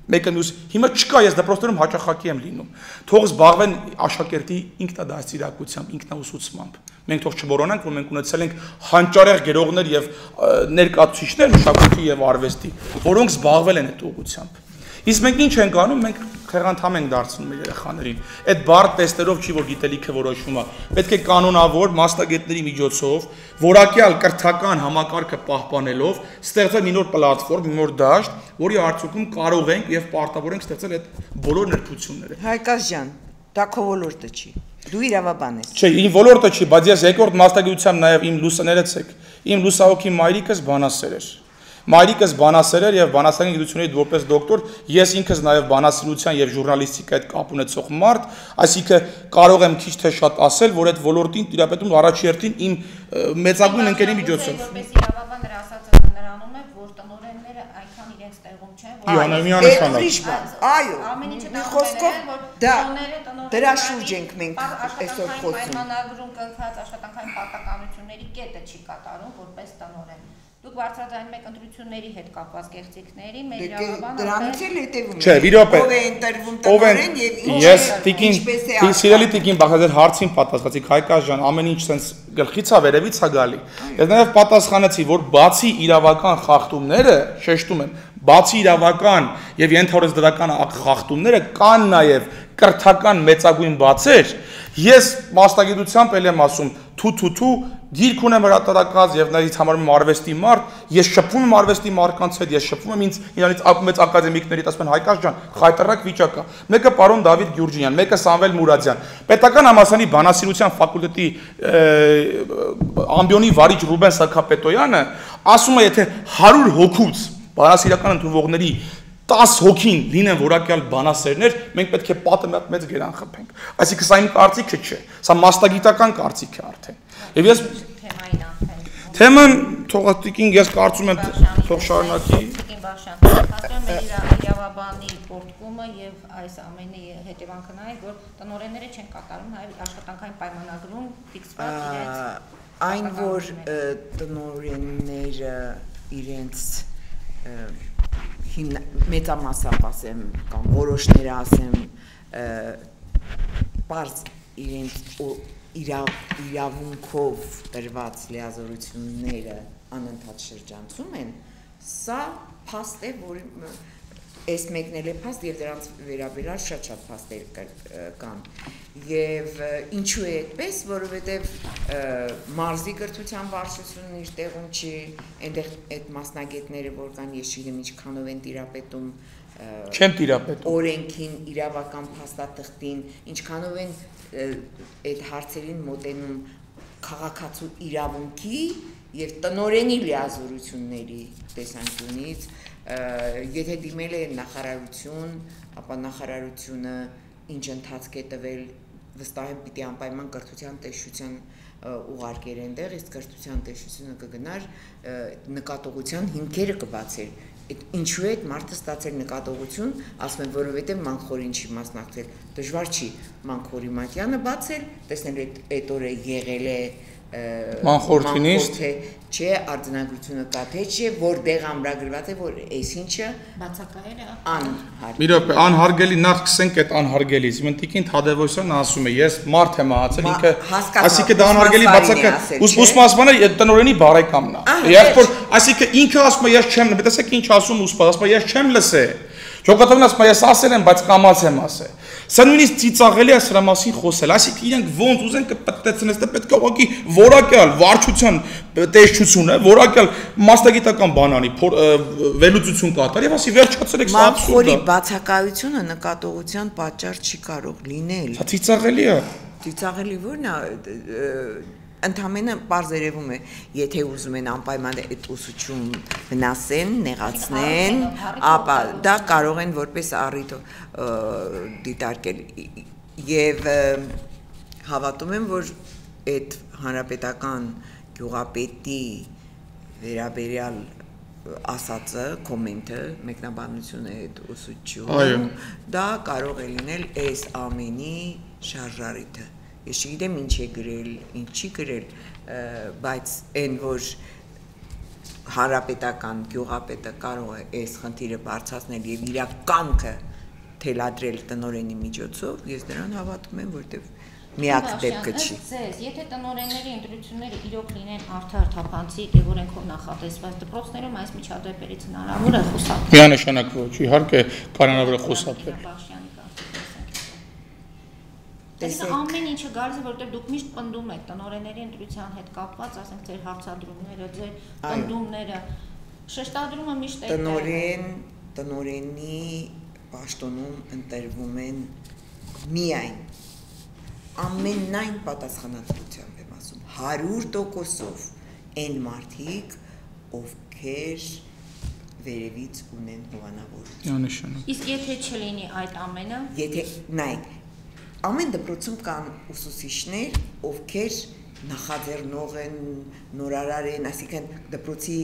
Մեկը մյուս հիմա չկա ես դպրոցներում հաճախակի եմ լինում թող զբաղվեն աշակերտի ինքնադաստիարակությամբ ինքնաուսուցմամբ մենք թող չմոռանանք որ մենք ունեցել ենք հանճարեղ գերողներ եւ ներկայացուցիչներ մշակույթի եւ արվեստի որոնք զբաղվել են այդ ուղղությամբ իսկ մենք ինչ ենք անում մենք խեղանդամ ենք դարձնում մեր երեխաներին այդ բառ տեստերով չի որ գիտելիքը որոշվում է պետք է կանոնավոր մասնագետների միջոցով որակյալ կրթական համակարգը պահպանելով ստեղծել մի նոր պլատֆորմ մի նոր դաշտ որի արդյունքում կարող ենք եւ պարտավոր ենք ստեղծել այդ բոլոր նրբությունները Հայկազ ջան դա քո ոլորտը չի դու իրավաբան ես չէ իմ ոլորտը չի բայց ես երկրորդ մասնագիտությամբ նաեւ իմ լուսաներեցեք իմ լուսահոգի մայրիկս բանասեր էր Մայրիկս բանասեր էր եւ բանասային գիտությունների որպես դոկտոր, ես ինքս նաեւ բանասիրության եւ ժուրնալիստիկայի հետ կապ ունեցող մարդ, այսինքն կարող եմ քիչ թե շատ ասել, որ այդ ոլորտին տիրապետում առաջի հերթին իմ մեծագույն ընկերի միջոցով։ Որպես իրավաբան նրա ասածը նրանում է, որ տնօրենները այնքան իրենց տեղում չեն, Այո, ամեն ինչը մի խոսքով դա դրա շուրջ ենք մենք այսօր խոսում։ Պայմանագրում կնքած աշխատանքային պարտականությունների կետը չի կատարում որպես տնօրեն։ Դուք բարձրաձայնում եք ընտրությունների հետ կապված կեղծիքների, մեր իրավաբանը դրանից էլ հետևում Չէ, վիրոպե։ Ով է ընտրվում տնօրեն եւ Ես Տիկին սիրելի Տիկին Բաղդասար հարցին պատասխանեցի Հայկազ ջան, ամեն ինչ sense գլխից է վերևից է գալի։ Ես նաեւ պատասխանեցի, որ բացի իրավական խախտումները, շեշտում եմ, բացի իրավական եւ ենթավորած դրական խախտումները կան նաեւ կրթական մեծագույն բացեր։ Ես մասնագիտությամբ էլ եմ ասում, թու Գիրք ունեմ հրատարակած եւ նաեւ համարում եմ արվեստի մարդ, ես շփվում եմ արվեստի մարկանց հետ, ես շփվում եմ ինձ իրանից մեծ ակադեմիկների, ասում են Հայկազ ջան, խայտարակ վիճակ է։ Մեկը պարոն Դավիթ Գյուրջինյան, մեկը Սամվել Մուրադյան։ Պետական համալսարանի բանասիրության ֆակուլտետի ամբիոնի վարիչ Ռուբեն Սաքապետոյանը ասում է, եթե 100 հոգուց բանասիրական ընդունվողների 10 հոգին լինեն որակյալ բանասերներ, մենք պետք է պատը մեծ գերան խփենք։ Այսինքն սա իմ կարծիքը չէ, սա մասնագիտական կարծիք է արդեն։ Եվ ես թեման թողատիկին ես կարծում եմ թող շարունակի։ Տիկին Բաղչյան, հաստատ մեր իրավաբանի պորտկումը եւ այս ամենի հետևանքն է, որ տնօրենները չեն կատարում նաեւ աշխատանքային պայմանագրում ֆիքսված իրենց այն որ տնօրենները իրենց մեծամասամբ ասեմ կամ որոշները ասեմ բարձ իրենց իրավունքով տրված լիազորությունները անընդհատ շրջանցում են Սա փաստ է, որ այս մեկն էլ է փաստ եւ դրանց վերաբերյալ շատ փաստեր կան։ Եվ ինչու է այդպես, որովհետեւ մարզի կրթության վարչությունն իր տեղում չի, այնտեղ այդ մասնագետները, որ կան, ես չգիտեմ ինչքանով են տիրապետում չեն տիրապետում օրենքին, իրավական փաստաթղթին, ինչքանով են այդ հարցերին մոտենում քաղաքացու իրավունքի եւ տնօրենի լիազորությունների տեսանկյունից, եթե դիմել է նախարարություն, ապա նախարարությունը ինչ ընթացք է տվել, վստահ եմ պիտի անպայման կրթության տեսչության ուղարկեր այնտեղ, իսկ կրթության տեսչությունը կգնար նկատողության հիմքերը կբացեր։ Ինչու է այդ մարդը ստացել նկատողություն, ասում են, որովհետև Մանխորին չի մասնակցել, դժվար չի Մանխորի Մատյանը բացել, տեսնել այդ օրը եղել է Մանխորտինիստ չէ, արձանագրությունը կա թե չէ, որտեղ ամրագրված է, որ այսինչը բացակայել է անհարգելի։ Մի րոպե, անհարգելի, նախ սկսենք այդ անհարգելից։ Մենտիկին Թադևոսյանն ասում է, ես մարդ եմ հացել, ինքը, այսինքն դա անհարգելի բացակայ, ուսմասվանը տնօրենի բարեկամն է։ Երբ որ, այսինքն ինքը ասում է, ես չեմ, տեսեք ինչ ասում ուսմասը, ասում է, ես չեմ լսե։ Ժողովուրդն ասում է, ես ասել եմ, բայց կամաց եմ ասել։ Սա նույնիսկ ծիծաղելի է սրա մասին խոսել, այսինքն իրենք ոնց ուզեն կպտտեցնեն, դա պետք է ուղղակի որակյալ վարչության տեսչությունը, որակյալ մասնագիտական բանանի վերլուծություն կատարի եւ ասի վերջացրեք սա աբսուրդ է։ Մանխորի բացակայությունը նկատողության պատճառ չի կարող լինել։ Սա ծիծաղելի է։ Ծիծաղելի ո՞րն է, ընդամենը պարզ երևում է, եթե ուզում են անպայման այդ ուսուցում վնասեն, նեղացնեն, ապա դա կարող են որպես առիթ դիտարկել եւ հավատում եմ, որ այդ հանրապետական գյուղապետի վերաբերյալ ասածը, կոմենտը, մեկնաբանությունը այդ ուսուցչում, դա կարող է լինել այս ամենի շարժարիթը։ Ես չգիտեմ ինչ է գրել, ինչ չի գրել, բայց այն, որ հանրապետական գյուղապետը կարող է այս խնդիրը բարձրացնել եւ իր կամքը թելադրել տնօրենի միջոցով, ես դրան հավատում եմ, որտեւ միակ դեպքը չի։ Ձեզ, եթե տնօրենների ընտրությունները իրոք լինեն արդար, թափանցիկ եւ օրենքով նախատեսված դպրոցներում, այս միջադեպերից հնարավոր է խուսափել։ Միանշանակ ոչ, իհարկե կանոնավոր է խուսափել։ Տեսեք, ամեն ինչը գալիս է, որովհետև դուք միշտ պնդում եք տնօրենների ընտրության հետ կապված, ասենք ձեր հարցադրումները, ձեր պնդումները, շեշտադրումը միշտ է։ Տնօրենի պաշտոնում ընտրվում են միայն ամենայն պատասխանատվությամբ եմ ասում 100%-ով այն մարդիկ, ովքեր վերևից ունեն հովանավորություն։ Իսկ եթե չլինի այդ ամենը, եթե նայեք, ամեն դպրոցում կան ուսուցիչներ, ովքեր նախաձեռնող են, նորարար են, այսինքն դպրոցի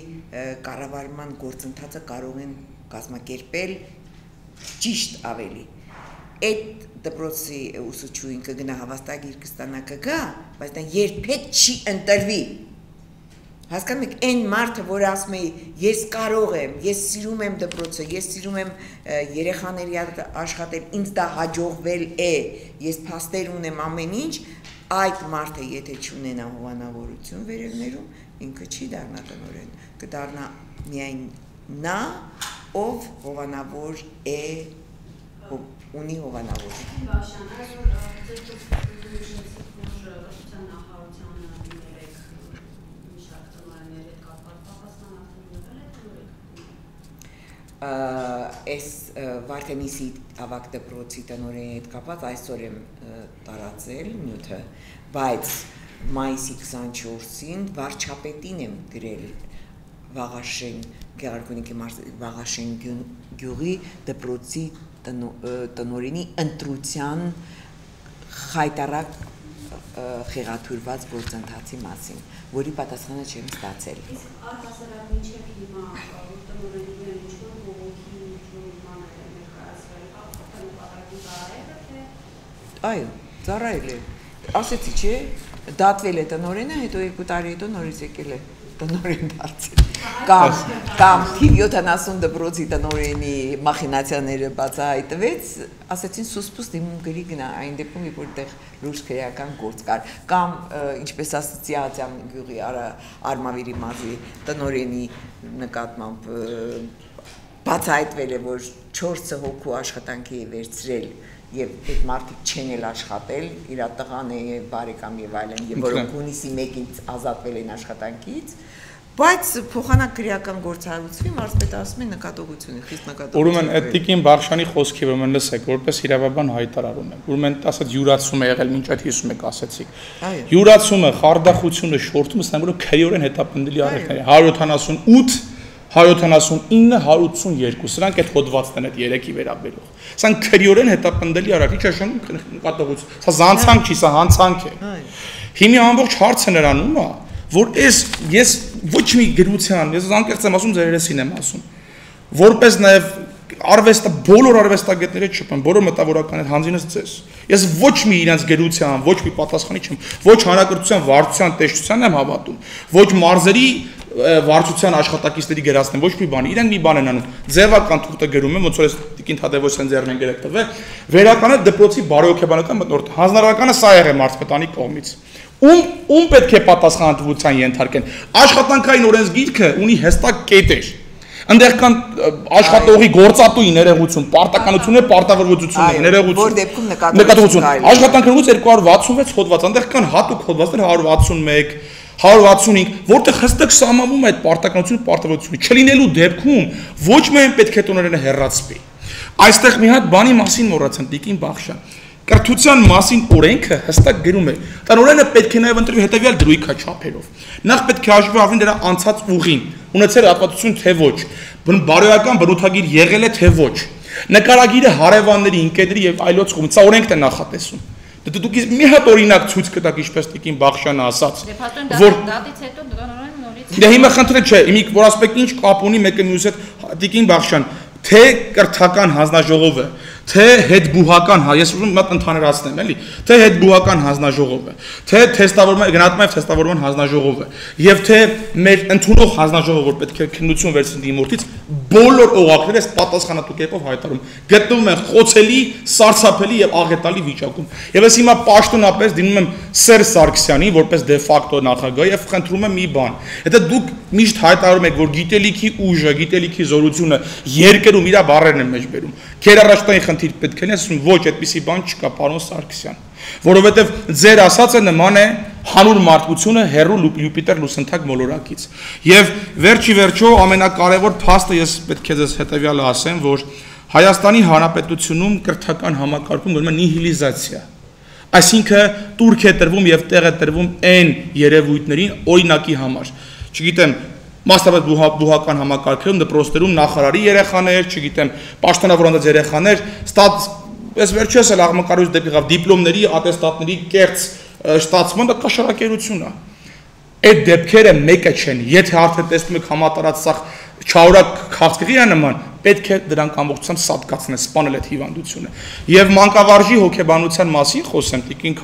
կառավարման գործընթացը կարող են կազմակերպել ճիշտ ավելի։ Այդ դպրոցի ուսուցչուհին կգնա հավաստագիր կստանա կգա, բայց դա երբեք չի ընտրվի։ Հասկանում եք, այն մարդը, որ ասում է, ես կարող եմ, ես սիրում եմ դպրոցը, ես սիրում եմ երեխաների հետ աշխատել, ինձ դա հաջողվել է, ես փաստեր ունեմ ամեն ինչ, այդ մարդը եթե չունենա հովանավորություն վերևներում, ինքը չի դառնա տնօրեն, կդառնա միայն նա, ով հովանավոր է, ունի հովանավորություն։ Այս Վարդենիսի ավագ դպրոցի տնօրենի հետ կապված այսօր եմ տարածել նյութը, բայց մայիսի 24-ին վարչապետին եմ գրել Վաղաշեն Գեղարքունիքի Վաղաշեն գյուղի դպրոցի տնօրենի ընտրության խայտարակ խեղաթյուրված գործընթացի մասին, որի պատասխանը չեմ ստացել։ Իսկ արտասարակ մինչև հիմա տնօրենները ինչ-որ բողոքի ինչ-որ բաներ են ներկայացրել, նպատակի ծառայելը թե։ Այո, ծառայել է։ Ասեցի, չէ, դատվել է տնօրենը, հետո 2 տարի հետո նորից եկել է։ տնօրեն դարձել։ Կամ թիվ 70 դպրոցի տնօրենի մախինացիաները բացահայտվեց, ասեցին սուսպուս դիմում գրի գնա, այն դեպքում երբ որտեղ լուրջ քրեական գործ կար, կամ ինչպես ասացի Ատյան գյուղի Արմավիրի մարզի տնօրենի նկատմամբ բացահայտվել է, որ 4 հոգու աշխատանքի է վերցրել եւ այդ մարդիկ չեն էլ աշխատել, իր տղան է եւ բարեկամ եւ այլն, եւ որոնք հունիսի 1-ից ազատվել են աշխատանքից, բայց փոխանակ քրեական գործառույթի մարզպետը ասում է նկատողություն է, խիստ նկատողություն։ Ուրեմն այդ Տիկին Բախշյանի խոսքի ուրեմն լսեք, որպես իրավաբան հայտարարում եմ։ Ուրեմն ասած յուրացում է եղել, մինչ այդ 51 ասեցիք։ Յուրացումը, խարդախությունը, շորթումը սա որ քրեորեն հետապնդելի արարքներ է 179, 182, սրանք այդ հոդվածն են այդ 3-ի վերաբերող։ Սրանք քրեորեն հետապնդելի արարք, ինչ է նկատողություն։ Սա զանցանք չի, սա հանցանք է։ Հիմա ամբողջ հարցը նրանում է, որ ես ոչ մի գրության, ես անկեղծ եմ ասում, ձեր երեսին եմ ասում, որպես նաև արվեստը բոլոր արվեստագետները չփեն, բոլոր մտավորականներ հանձինս ձեզ։ Ես ոչ մի իրենց գրության, ոչ մի պատասխանի չեմ, ոչ հանրակրթության վարչության տեսչության եմ հավատում, ոչ մարզերի վարչության աշխատակիցների գրածն ոչ մի բան, իրենք մի բան են անում, ձևական թուղթը գրում են, ոնց որ Տիկին Թադևոսյան ձեռն են գրել տվել, վերականը դպրոցի բարոյոգեբանական մտնորդ, հանձնարարականը սա եղել մարզպետանի կողմից։ Ում պետք է պատասխանատվության ենթարկեն։ Աշխատանքային օրենսգիրքը ունի հստակ կետեր։ Այնտեղ կան աշխատողի գործատուի ներողություն, պարտականություններ, պարտավորվածություններ, ներողություն։ Որ դեպքում նկատողություն։ Աշխատանքներից 266 հոդված, այնտեղ կան հատուկ հոդվածներ 161, 165, որտեղ հստակ սահմանվում է այդ պարտականությունը, պարտավորությունը։ Չլինելու դեպքում ոչ միայն պետք է տնօրենը հեռացվի։ Այստեղ մի հատ բանի մասին մոռացան Տիկին Բախշյան։ Կրթության մասին օրենքը հստակ գրում է։ Տնօրենը պետք է նաև ընտրվի հետևյալ դրույքա չափերով։ Նախ պետք է հաշվի առնի դրա անցած ուղին, ունեցել հատկացություն թե ոչ, բարոյական բնութագիր եղել է թե ոչ։ Նկարագիրը հարևանների, ընկերների եւ այլոց կողմից, սա օրենքն է նախատեսում։ Դուք մի հատ օրինակ ցույց կտաք, ինչպես Տիկին Բախշյանը ասաց, որ դատից հետո տնօրենը նորից։ Դե հիմա խնդրել չէ, իմիք որ ասպեկտ ինչ կապ ունի մեկը մյուսի հետ, Տիկին Բախշյան, թե կրթական հանձնաժողովը, թե հետբուհական, ես ուզում եմ ընդհանրացնեմ, էլի, թե հետբուհական հանձնաժողովը, թե թեստավորման, գնահատման եւ թեստավորման հանձնաժողովը, եւ թե մեր ընդունող հանձնաժողովը, որ պետք է քննություն վերցնի իմորդից, բոլոր օղակները այս պատասխանատու կերպով հայտարարում գտնվում են խոցելի, սարսափելի եւ աղետալի վիճակում։ Եվ ես հիմա պաշտոնապես դիմում եմ Սերժ Սարգսյանին որպես դե ֆակտո նախագահ եւ խնդրում եմ մի բան։ Եթե դուք միշտ հայտարարում եք, որ գիտելիքի ուժը, գիտելիքի զորությունը երկրում իր բառերն են մեջ բերում, քերարաշտային խնդիր պետք է լինի, ասում ոչ, այդպիսի բան չկա, պարոն Սարգսյան, որովհետեւ ձեր ասածը նման է հանուր մարդկությունը հերու Յուպիտեր լուսնթակ մոլորակից։ Եվ վերջի վերջո ամենակարևոր փաստը ես պետք է ձեզ հետեւյալը ասեմ, որ Հայաստանի Հանրապետությունում կրթական համակարգում գնում է նիհիլիզացիա։ Այսինքն տուրք է տրվում եւ տեղ է տրվում այն երևույթներին օրինակի համար։ Չգիտեմ, մասնավոր բուհական համակարգերում դպրոցներում նախարարի երեխաներ, չգիտեմ, պաշտոնավորված երեխաներ, այս վերջերս էլ աղմկարույց դեպի գավ դիպլոմների, ատեստատների կերծ ստացման դա կաշառակերություն է։ Այդ դեպքերը մեկը չեն, եթե արդեն տեսնում եք համատարած սա չարորակ քաղցկեղի է նման, պետք է դրանք ամբողջությամբ սատկացնել, սպանել այդ հիվանդությունը։ Եվ մանկավարժի հոգեբանության մասին խոսեմ, Տիկին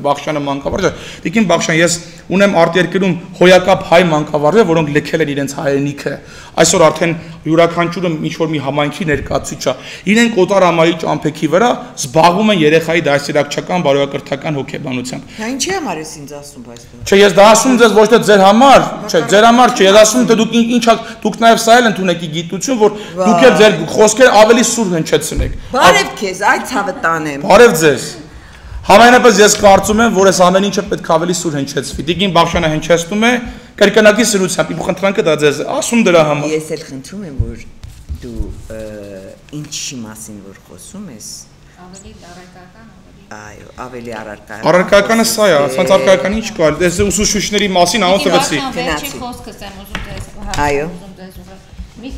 Բախշյանը մանկավարժ է, Տիկին Բախշյան, ես ունեմ արտերկրում հոյակապ հայ մանկավարժեր, որոնք լքել են իրենց հայրենիքը, այսօր արդեն յուրաքանչյուրը ինչ-որ մի համայնքի ներկայացուցիչ է, իրենք օտարամայի ճամփեքի վրա զբաղվում են երեխայի դաստիարակչական բարոյակրթական հոգեբանությամբ։ Դա ինչի համար ես ինձ ասում բայց։ Չէ, ես դա ասում ձեզ ոչ թե ձեր համար, չէ, ձեր համար չէ, ես ասում թե դուք ինչ դուք նաև սա էլ ընդունեք գիտություն, որ դուք էլ ձեր խոսքերը ավելի սուր հնչեցնեք։ Բարև քեզ, այ ցավը տանեմ։ Բարև ձեզ։ Համենայնպես ես կարծում եմ, որ այս ամեն ինչը պետք է ավելի սուր հնչեցվի։ Տիկին Բախշյանը հնչեցնում է կրկնակի սրությամբ, իմ խնդրանքը դա ձեզ ասում դրա համար։ Ես էլ խնդրում եմ, որ դու ինչի մասին որ խոսում ես, ավելի առարկական, այո, ավելի առարկական։ Առարկականը սա է, ասած առարկական ինչ կա, այս ուսուցիչների մասին անօթվեցի։ Վերջի խոսքս եմ ուզում ձեզ այո։ Մի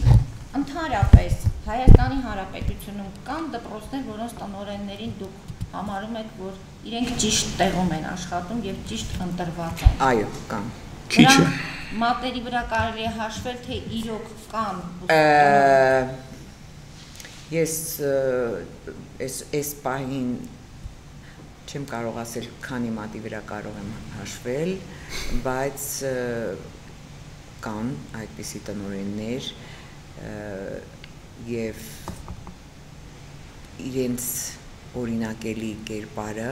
ընդհանրապես Հայաստանի Հանրապետությունում կան դպրոցներ, որոնց տնօրեններին դուք համարում եք, որ իրենք ճիշտ տեղում են աշխատում եւ ճիշտ ընտրված են։ Այո, կան։ Քիչ է։ Մատների վրա կարելի է հաշվել, թե իրոք կան։ Ես այս պահին չեմ կարող ասել, քանի մատի վրա կարող եմ հաշվել, բայց կան այդպիսի տնօրեններ եւ իրենց օրինակելի կերպարը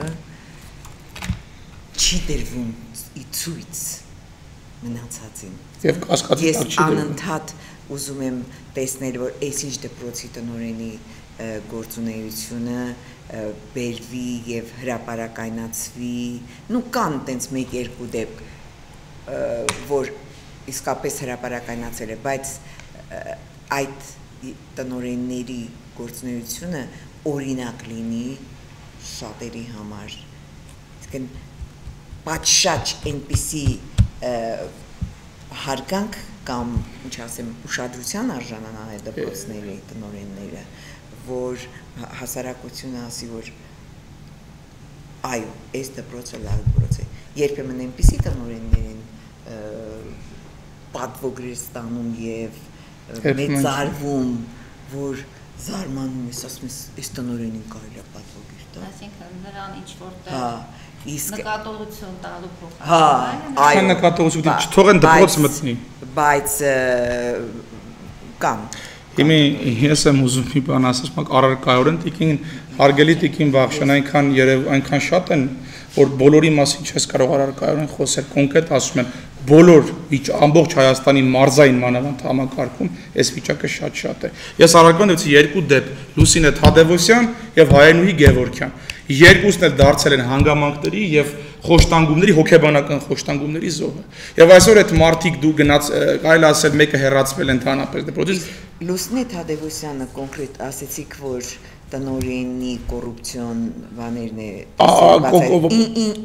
չի դրվում ի ցույց մնացածին եւ կասկածի տակ չի դրվում։ Ես անընդհատ ուզում եմ տեսնել, որ այս ինչ դպրոցի տնօրենի գործունեությունը բերվի եւ հրապարակայնացվի, նու կան տենց 1-2 դեպք, որ իսկապես հրապարակայնացել է, բայց այդ տնօրենների գործունեությունը օրինակ լինի շատերի համար։ Իսկն պատշաճ այնպիսի հարգանք կամ, ինչ ասեմ, ուշադրության արժանանան այդ դպրոցների տնօրենները, որ հասարակությունը ասի, որ այո, այս դպրոցը լավ դպրոց է։ Երբեմն այնպիսի տնօրեններ են պատվոգրեր ստանում եւ մեծարվում, որ զարմանում ես, ասում ես, այս տնօրենին կարելի է պատվոգիր տալ։ Այսինքն նրան ինչ որտեղ նկատողություն տալու փոխարեն։ Այո, նկատողություն չթողեն դպրոց մտնի։ Բայց կան։ Հիմա ես եմ ուզում մի բան ասեմ, առարկայորեն տիկին հարգելի տիկին Վաղշան այնքան շատ են, որ բոլորի մասին չես կարող առարկայորեն խոսել, կոնկրետ ասում են, բոլոր ամբողջ Հայաստանի մարզային մանավանդ համակարգում այս վիճակը շատ է։ Ես առարկայորեն դեպի 2 դեպք, Լուսինե Թադևոսյան եւ Հայենուհի Գևորգյան, երկուսն էլ դարձել են հանգամանքների եւ խոշտանգումների, հոգեբանական խոշտանգումների զոհը։ Եվ այսօր այդ մարդիկ դու գնաց, կարելի ասել մեկը հեռացվել ընդհանրապես դեպրոցից։ Լուսինե Թադևոսյանը կոնկրետ ասեցիք, որ տնօրենի կոռուպցիոն բաներն է,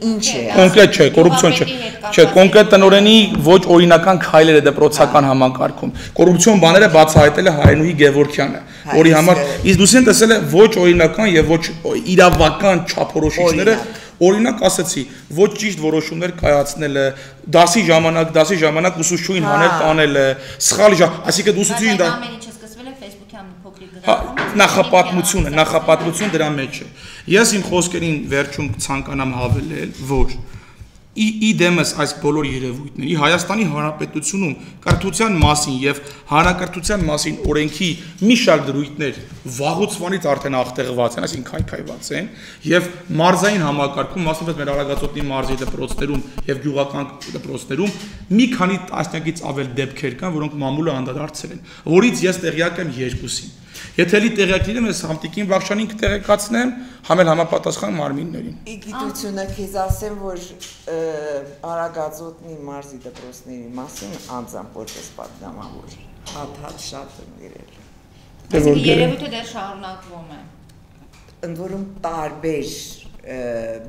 ինչ է։ Կոնկրետ չէ, կոռուպցիոն չէ։ Չէ, կոնկրետ տնօրենի ոչ օրինական քայլեր է դպրոցական համակարգում։ Կոռուպցիոն բաները բացահայտել է Հայենուհի Գևորգյանը, որի համար իսկ Լուսինեն տեսել է ոչ օրինական եւ ոչ իրավական չափորոշիչները, օրինակ ասացի, ոչ ճիշտ որոշումներ կայացնելը, դասի ժամանակ ուսուցչուհին հանել տանելը, սխալ, այսինքն ուսուցչուհին դա նախապատմություն դրա մեջ է։ Ես իմ խոսքերին վերջում ցանկանամ հավելել, որ իդեմս այս բոլոր երևույթների Հայաստանի Հանրապետությունում կրթության մասին եւ հանրակրթության մասին օրենքի մի շարք դրույթներ վաղուց արդեն աղտեղված են, այսինքն քայքայված են եւ մարզային համակարգում, մասնավորապես մեր Արագածոտնի մարզի դպրոցներում եւ գյուղական դպրոցներում մի քանի տասնյակից ավել դեպքեր կան, որոնք մամուլը անդրադարձել են, որից ես տեղյակ եմ 2-ին։ Եթե լի տեղյակ լինեմ, ես Համտիկին Վաղշանին կտեղեկացնեմ, համ էլ համապատասխան մարմիններին։ Գիտությունը քեզ ասեմ, որ Արագածոտնի մարզի դպրոցների մասին անձամբ որպես պատգամավոր հատ շատ եմ գրել։ Այսինքն երևույթը դեռ շարունակվում է։ Ընդ որում տարբեր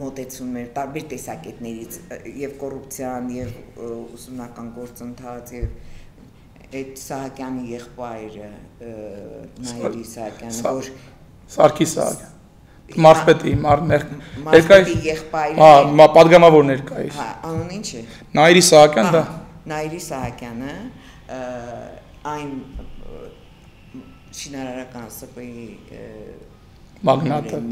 մոտեցումներ, տարբեր տեսակետներից եւ կոռուպցիան եւ ուսումնական գործընթաց եւ այդ Սահակյանի եղբայրը Նայիրի Սահակյանը, որ Սարգիս Սահակյան, մարզպետի մարզպետի եղբայրը, հա, պատգամավոր ներկայիս։ Հա, անունը ինչ է։ Նայիրի Սահակյան, դա։ Նայիրի Սահակյանը այն շինարարական ՍՊ-ի մագնատը,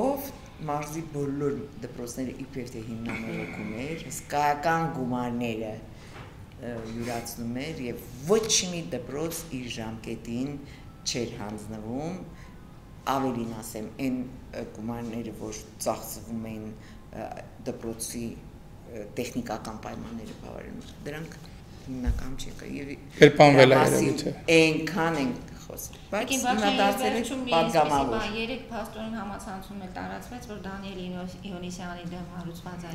ով մարզի բոլոր դպրոցները իբր թե հիմնանորոգում էր, հսկայական գումարները յուրացնում էր եւ ոչ մի դպրոց իր ժամկետին չէր հանձնվում, ավելին ասեմ, այն գումարները, որ ծախսվում էին դպրոցի տեխնիկական պայմանները բավարարելու, դրանք հիմնական չեն եւ կերպանվել է երևույթը։ Այնքան են խոսել, բայց հիմա դարձել է պատգամավոր։ 3 փաստորեն համացանցում էլ տարածվեց, որ Դանիել Իոնիսյանի դեմ հարուցված է։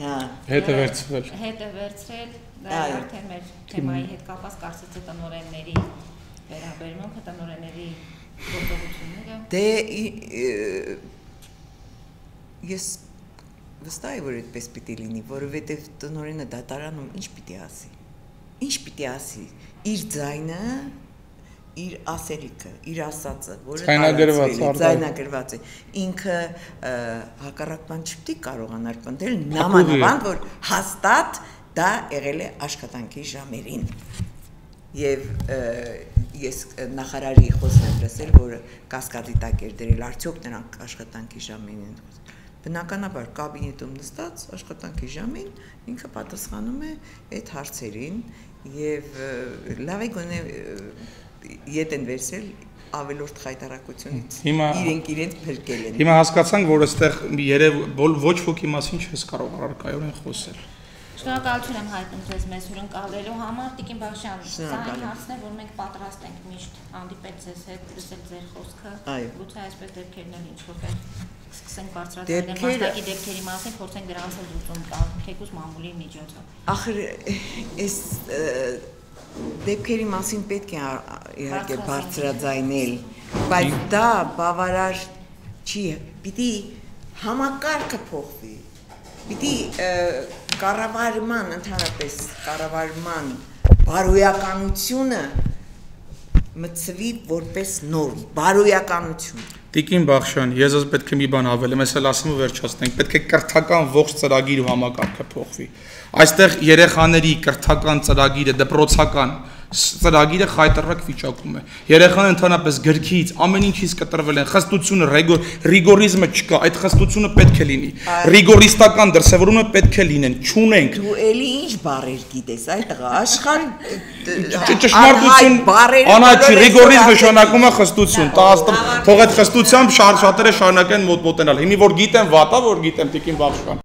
Հետ է վերցվել։ Հետ է վերցրել, դա արդեն մեր թեմայի հետ կապված կարծիքը տնօրենների վերաբերմունքը, տնօրենների գործողությունները։ Դե ես վստահ եմ, որ այդպես պիտի լինի, որովհետև տնօրենը դատարանում ինչ պիտի ասի։ Ինչ պիտի ասի։ Իր ձայնը, իր ասելիքը, իր ասածը, որը ձայնագրված է, ինքը հակառակ բան չպիտի կարողանար պնդել, նամանավանդ, որ հաստատ դա եղել է աշխատանքի ժամերին։ Եվ ես նախարարի խոսքն եմ լսել, որ կասկադի տակ էր դրել, արդյոք նրանք աշխատանքի ժամերին են խոսել։ բնականաբար կաբինետում նստած աշխատանքի ժամին ինքը պատասխանում է այդ հարցերին եւ լավ է գոնե ետ են վերցրել ավելորդ խայտարակությունից իրենք փրկել են հիմա հասկացանք որ այստեղ երև ոչ ոքի մասին չես կարող առարկայորեն խոսել Շնորհակալություն եմ հայտնում ձեզ մեզ հյուրընկալելու համար Տիկին Բաղշյան սա այն հարցն է որ մենք պատրաստ ենք միշտ հանդիպել ձեզ հետ լսել ձեր խոսքը գուցե այսպես դեպքերն էլ ինչ-որ սկսենք բարձրացնել մասնակի դեպքերի մասին փորձենք դրանց էլ լուծում տալ թեկուզ մամուլի միջոցով ախր այս դեպքերի մասին պետք է իհարկե բարձրաձայնել բայց դա բավարար չի պիտի համակարգը փոխվի պիտի կառավարման ընդհանրապես կառավարման բարոյականությունը մտցվի որպես նորմ բարոյականություն Տիկին Բաղշյան ես ես պետք է մի բան ավելեմ ես էլ ասում ու վերջացնենք պետք է կրթական ողջ ծրագիր ու համակարգը փոխվի այստեղ երեխաների կրթական ծրագիրը դպրոցական ծրագիրը խայտարակ վիճակում է երեխաները ընդհանրապես գրքից ամեն ինչից կտրվել են խստությունը ռիգորիզմը չկա այդ խստությունը պետք է լինի ռիգորիստական դրսևորումը պետք է լինեն չունենք դու էլի ինչ բառեր գիտես այդ տղա աշխան ճշմարտություն անաչի ռիգորիզմ նշանակում է խստություն թող այդ խստությամբ շատերը շարունակեն մոտենալ հիմի որ գիտեմ վատա որ գիտեմ Տիկին Բաղշյան